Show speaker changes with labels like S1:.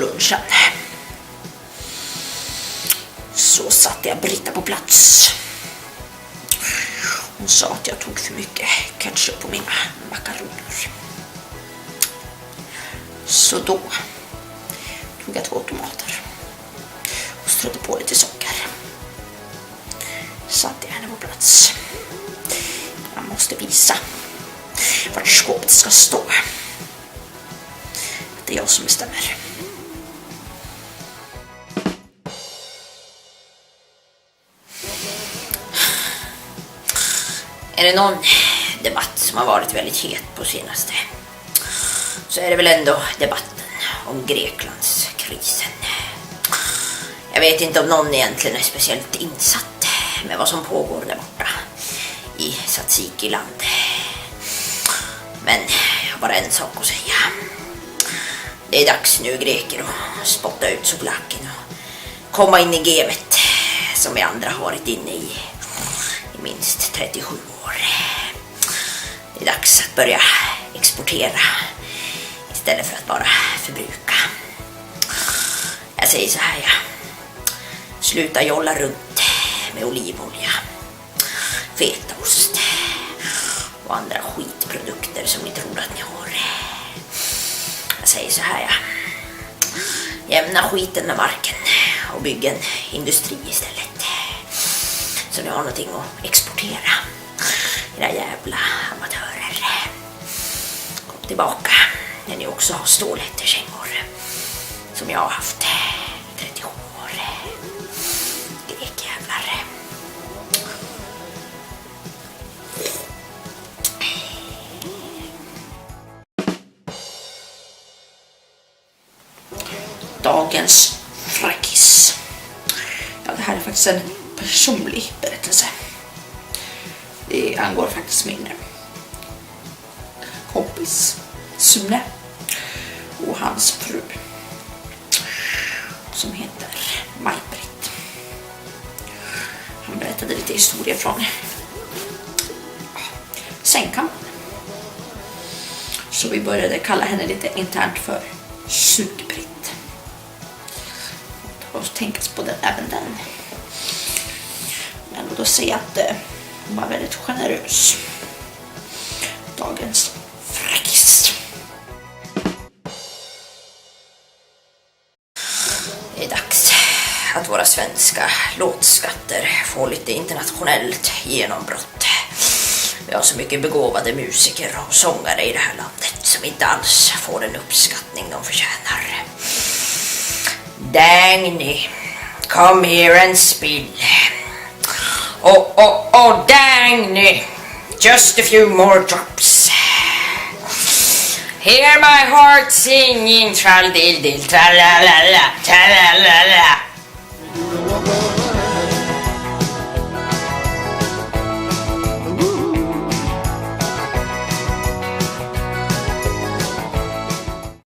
S1: lunchen. Så satte jag Britta på plats. Hon sa att jag tog för mycket ketchup på mina makaroner. Så då tog jag 2 tomater och strödde på lite socker. Satte jag henne på plats. Man måste visa vart skåpet ska stå. Det är jag som bestämmer. Är det någon debatt som har varit väldigt het på senaste, så är det väl ändå debatten om Greklandskrisen. Jag vet inte om någon egentligen är speciellt insatt med vad som pågår där borta i Tsatsikiland. Men jag har bara en sak att säga. Det är dags nu, greker, att spotta ut soplaken och komma in i gamet som vi andra har varit inne i minst 37 år. Det är dags att börja exportera istället för att bara förbruka. Jag säger så här, ja. Sluta jolla runt med olivolja, fetaost och andra skitprodukter som ni tror att ni har. Jag säger så här, ja. Jämna skiten med marken och bygg en industri istället. Så ni har någonting att exportera. Era jävla amatörer. Kom tillbaka när ni också har stålhätterkängor. Som jag har haft i 37 år. Grekjävlar. Dagens fräckis. Ja, det här är faktiskt en personlig berättelse. Det angår faktiskt min kompis Sune och hans fru som heter Maj-Britt. Han berättade lite historia från sängkammaren. Så vi började kalla henne lite internt för Sug-Britt. Och tänkas på den, även den. Men då säger jag att hon var väldigt generös. Dagens fräckis. Det är dags att våra svenska låtskatter får lite internationellt genombrott. Vi har så mycket begåvade musiker och sångare i det här landet som inte alls får den uppskattning de förtjänar. Dagny, come here and spill. Oh, Dagny, just a few more drops. Hear my heart singing, trall-dill-dill, tra-la-la-la, tra-la-la-la.